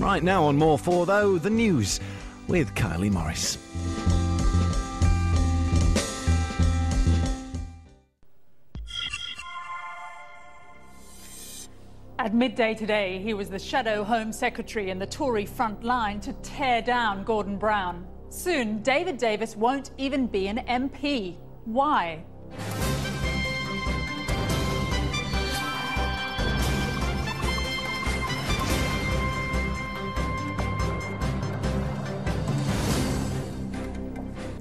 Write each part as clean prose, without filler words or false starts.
Right now on More4, though, the news with Kylie Morris. At midday today, he was the shadow Home Secretary in the Tory front line to tear down Gordon Brown. Soon, David Davis won't even be an MP. Why?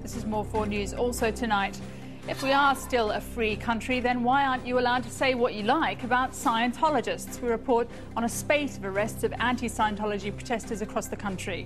This is More4 News. Also tonight, if we are still a free country, then why aren't you allowed to say what you like about Scientologists? We report on a spate of arrests of anti-Scientology protesters across the country.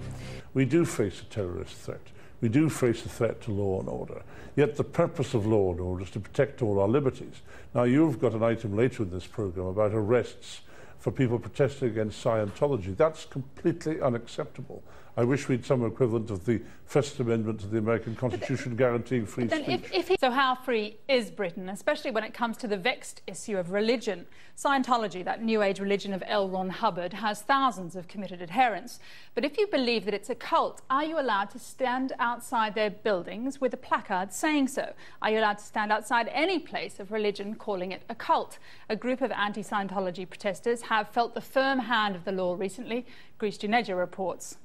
We do face a terrorist threat. We do face a threat to law and order. Yet the purpose of law and order is to protect all our liberties. Now, you've got an item later in this programme about arrests for people protesting against Scientology. That's completely unacceptable. I wish we'd some equivalent of the First Amendment to the American Constitution guaranteeing free speech. So how free is Britain, especially when it comes to the vexed issue of religion? Scientology, that New Age religion of L. Ron Hubbard, has thousands of committed adherents. But if you believe that it's a cult, are you allowed to stand outside their buildings with a placard saying so? Are you allowed to stand outside any place of religion calling it a cult? A group of anti-Scientology protesters have felt the firm hand of the law recently. Grinstead reports.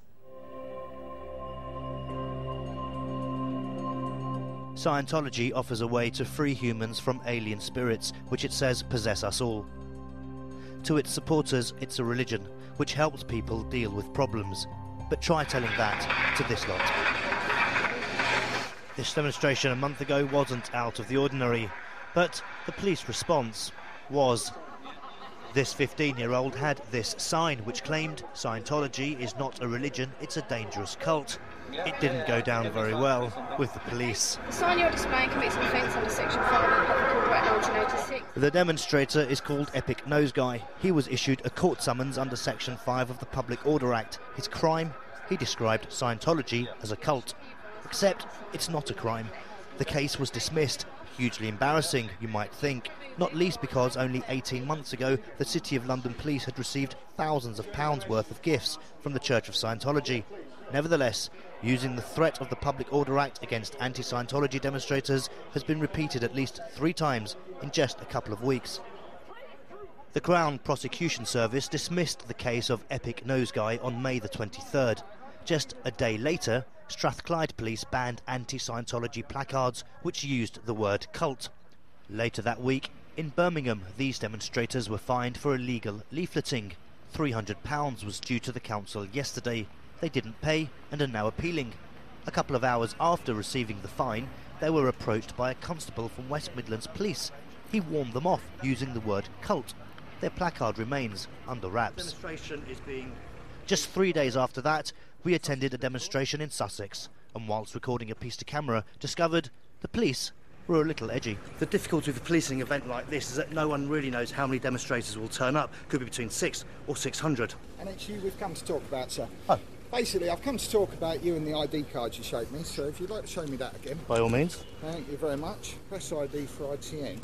Scientology offers a way to free humans from alien spirits, which it says possess us all. To its supporters, it's a religion, which helps people deal with problems. But try telling that to this lot. This demonstration a month ago wasn't out of the ordinary, but the police response was. This 15-year-old had this sign which claimed Scientology is not a religion, it's a dangerous cult. It didn't go down very well with the police. The sign you're displaying commits an offence under Section 5 of the Public Order Act 1986. The demonstrator is called Epic Nose Guy. He was issued a court summons under Section 5 of the Public Order Act. His crime? He described Scientology as a cult. Except it's not a crime. The case was dismissed. Hugely embarrassing, you might think, not least because only 18 months ago the City of London police had received thousands of pounds worth of gifts from the Church of Scientology. Nevertheless, using the threat of the Public Order Act against anti-Scientology demonstrators has been repeated at least 3 times in just a couple of weeks. The Crown Prosecution Service dismissed the case of Epic Nose Guy on May the 23rd. Just a day later, Strathclyde police banned anti-Scientology placards which used the word cult. Later that week, in Birmingham, these demonstrators were fined for illegal leafleting. £300 was due to the council yesterday. They didn't pay and are now appealing. A couple of hours after receiving the fine, they were approached by a constable from West Midlands Police. He warned them off using the word cult. Their placard remains under wraps. Just 3 days after that, we attended a demonstration in Sussex, and whilst recording a piece to camera, discovered the police were a little edgy. The difficulty with a policing event like this is that no one really knows how many demonstrators will turn up. Could be between 6 or 600. And it's you we've come to talk about, sir. Oh. Basically, I've come to talk about you and the ID card you showed me, so if you'd like to show me that again. By all means. Thank you very much. Press ID for ITN.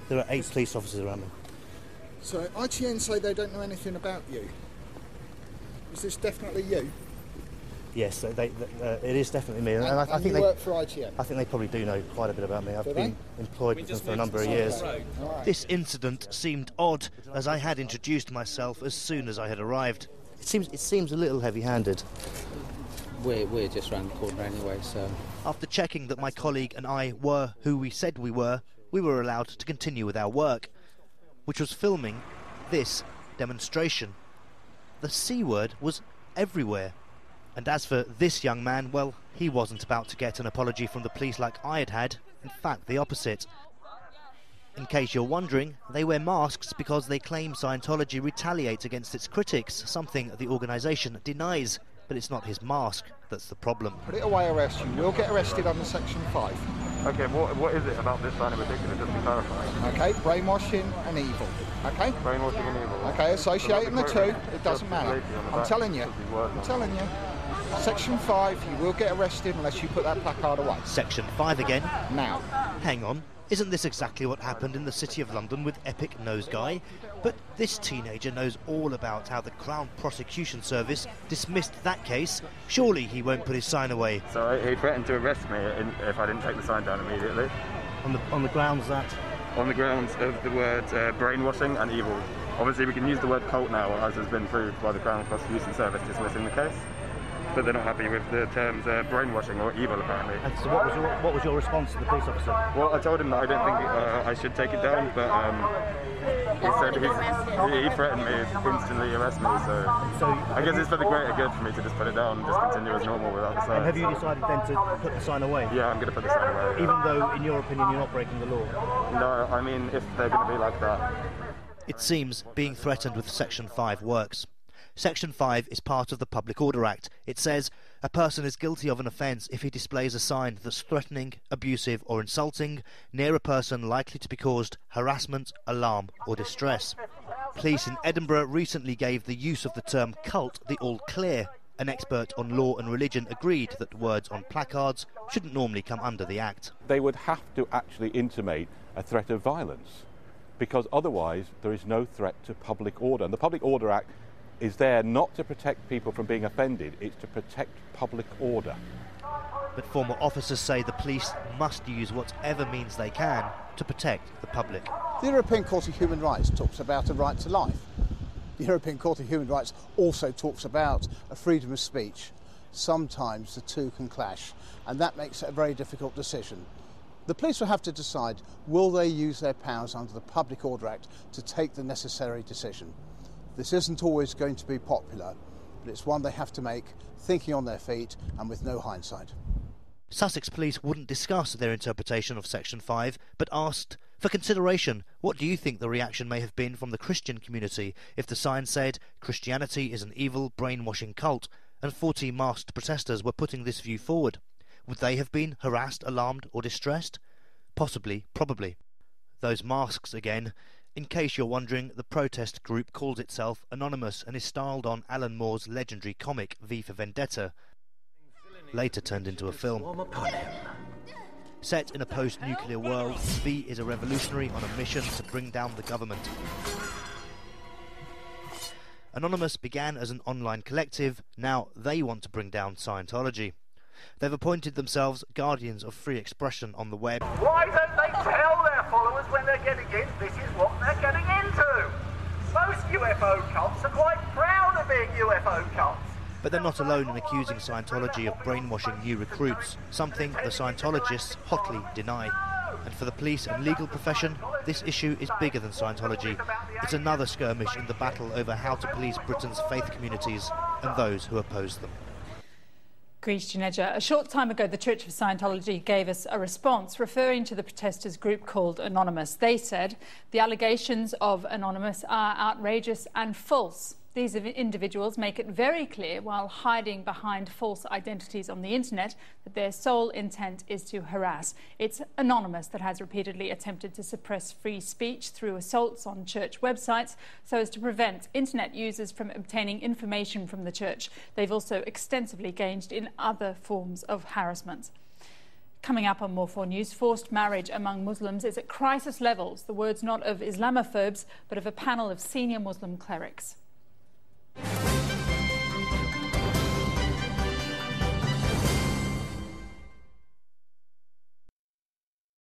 There are 8 police officers around me. So ITN say they don't know anything about you. Is this definitely you? Yes, it is definitely me. And I think you work for ITN? I think they probably do know quite a bit about me. I've been employed with them for a number of years. Right. This incident seemed odd, as I had introduced myself as soon as I had arrived. It seems a little heavy-handed. We're just round the corner anyway, so... After checking that my colleague and I were who we said we were allowed to continue with our work, which was filming this demonstration. The C word was everywhere. And as for this young man, well, he wasn't about to get an apology from the police like I had had. In fact, the opposite. In case you're wondering, they wear masks because they claim Scientology retaliates against its critics, something the organisation denies. But it's not his mask that's the problem. Put it away, arrest you. You'll get arrested under Section 5. Okay, what is it about this sign in particular, just to clarify? Okay, brainwashing and evil. Okay? Brainwashing and evil. Okay, associating the two, it doesn't matter. I'm telling you. Section 5, you will get arrested unless you put that placard away. Section 5 again. Now. Hang on. Isn't this exactly what happened in the City of London with Epic Nose Guy? But this teenager knows all about how the Crown Prosecution Service dismissed that case. Surely he won't put his sign away. So he threatened to arrest me if I didn't take the sign down immediately. On the grounds that? On the grounds of the words brainwashing and evil. Obviously we can use the word cult now, as has been proved by the Crown Prosecution Service dismissing the case. But they're not happy with the terms brainwashing or evil, apparently. And so what was your response to the police officer? Well, I told him that I didn't think I should take it down, but he said he threatened me to instantly arrest me, so I guess it's for the greater good for me to just put it down and just continue as normal without the sign. And have you decided then to put the sign away? Yeah, I'm going to put the sign away. Even though, in your opinion, you're not breaking the law? No, I mean, if they're going to be like that. It seems being threatened with Section 5 works. Section 5 is part of the Public Order Act. It says a person is guilty of an offence if he displays a sign that's threatening, abusive or insulting near a person likely to be caused harassment, alarm or distress. Police in Edinburgh recently gave the use of the term cult the all clear. An expert on law and religion agreed that words on placards shouldn't normally come under the Act. They would have to actually intimate a threat of violence, because otherwise there is no threat to public order. And the Public Order Act is there not to protect people from being offended, it's to protect public order. But former officers say the police must use whatever means they can to protect the public. The European Court of Human Rights talks about a right to life. The European Court of Human Rights also talks about a freedom of speech. Sometimes the two can clash, and that makes it a very difficult decision. The police will have to decide, will they use their powers under the Public Order Act to take the necessary decision? This isn't always going to be popular, but it's one they have to make, thinking on their feet and with no hindsight. Sussex Police wouldn't discuss their interpretation of Section 5, but asked, for consideration, what do you think the reaction may have been from the Christian community if the sign said Christianity is an evil, brainwashing cult, and 40 masked protesters were putting this view forward? Would they have been harassed, alarmed or distressed? Possibly, probably. Those masks again. In case you're wondering, the protest group calls itself Anonymous and is styled on Alan Moore's legendary comic V for Vendetta, later turned into a film. Set in a post-nuclear world, V is a revolutionary on a mission to bring down the government. Anonymous began as an online collective, now they want to bring down Scientology. They've appointed themselves guardians of free expression on the web. Why don't they tell their followers when they're getting in, this is what they're getting into? Most UFO cults are quite proud of being UFO cults. But they're not alone in accusing Scientology of brainwashing new recruits, something the Scientologists hotly deny. And for the police and legal profession, this issue is bigger than Scientology. It's another skirmish in the battle over how to police Britain's faith communities and those who oppose them. A short time ago, the Church of Scientology gave us a response referring to the protesters group called Anonymous. They said the allegations of Anonymous are outrageous and false. These individuals make it very clear, while hiding behind false identities on the internet, that their sole intent is to harass. It's Anonymous that has repeatedly attempted to suppress free speech through assaults on church websites so as to prevent internet users from obtaining information from the church. They've also extensively engaged in other forms of harassment. Coming up on More4 News, forced marriage among Muslims is at crisis levels. The words not of Islamophobes, but of a panel of senior Muslim clerics.